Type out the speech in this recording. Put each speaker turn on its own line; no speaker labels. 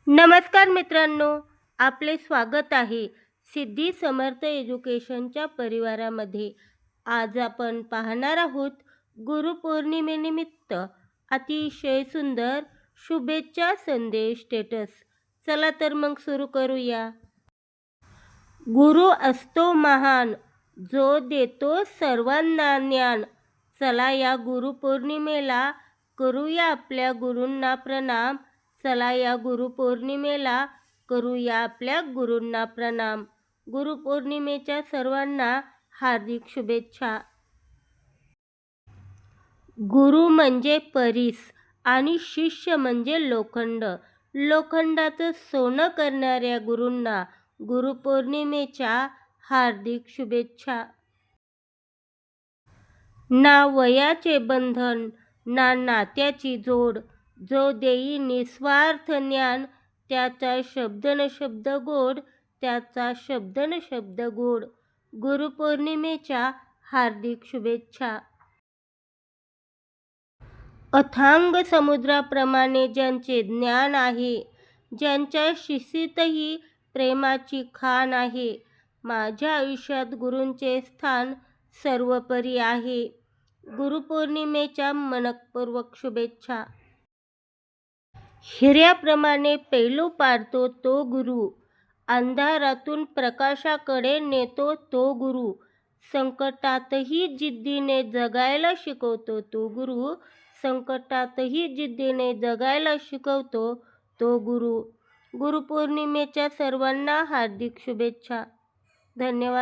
नमस्कार मित्रांनो, आपले स्वागत आहे सिद्धी समर्थ एज्युकेशनच्या परिवारामध्ये. आज आपण पाहणार आहोत गुरुपौर्णिमेनिमित्त अतिशय सुंदर शुभेच्छा संदेश स्टेटस. चला तर मग सुरू करूया. गुरु असतो महान, जो देतो सर्वांना ज्ञान. चला या गुरुपौर्णिमेला करूया आपल्या गुरूंना प्रणाम. चला या गुरुपौर्णिमेला करूया आपल्या गुरूंना प्रणाम. गुरुपौर्णिमेच्या सर्वांना हार्दिक शुभेच्छा. गुरु म्हणजे परीस आणि शिष्य म्हणजे लोखंड. लोखंडाचं सोनं करणाऱ्या गुरूंना गुरुपौर्णिमेच्या हार्दिक शुभेच्छा. ना वयाचे बंधन ना नात्याची जोड, जो देई निस्वार्थ ज्ञान, त्याचा शब्द न शब्द गोड, त्याचा शब्द न शब्द गोड. गुरुपौर्णिमेच्या हार्दिक शुभेच्छा. अथांग समुद्राप्रमाणे ज्यांचे ज्ञान आहे, ज्यांच्या शिशीतही प्रेमाची खाण आहे, माझ्या आयुष्यात गुरूंचे स्थान सर्वोपरी आहे. गुरुपौर्णिमेच्या मनःपूर्वक शुभेच्छा. हिऱ्याप्रमाणे पैलू पाडतो तो गुरु, अंधारातून प्रकाशाकडे नेतो तो गुरु, संकटातही जिद्दीने जगायला शिकवतो तो गुरु, संकटातही जिद्दीने जगायला शिकवतो तो गुरु. गुरुपौर्णिमेच्या सर्वांना हार्दिक शुभेच्छा. धन्यवाद.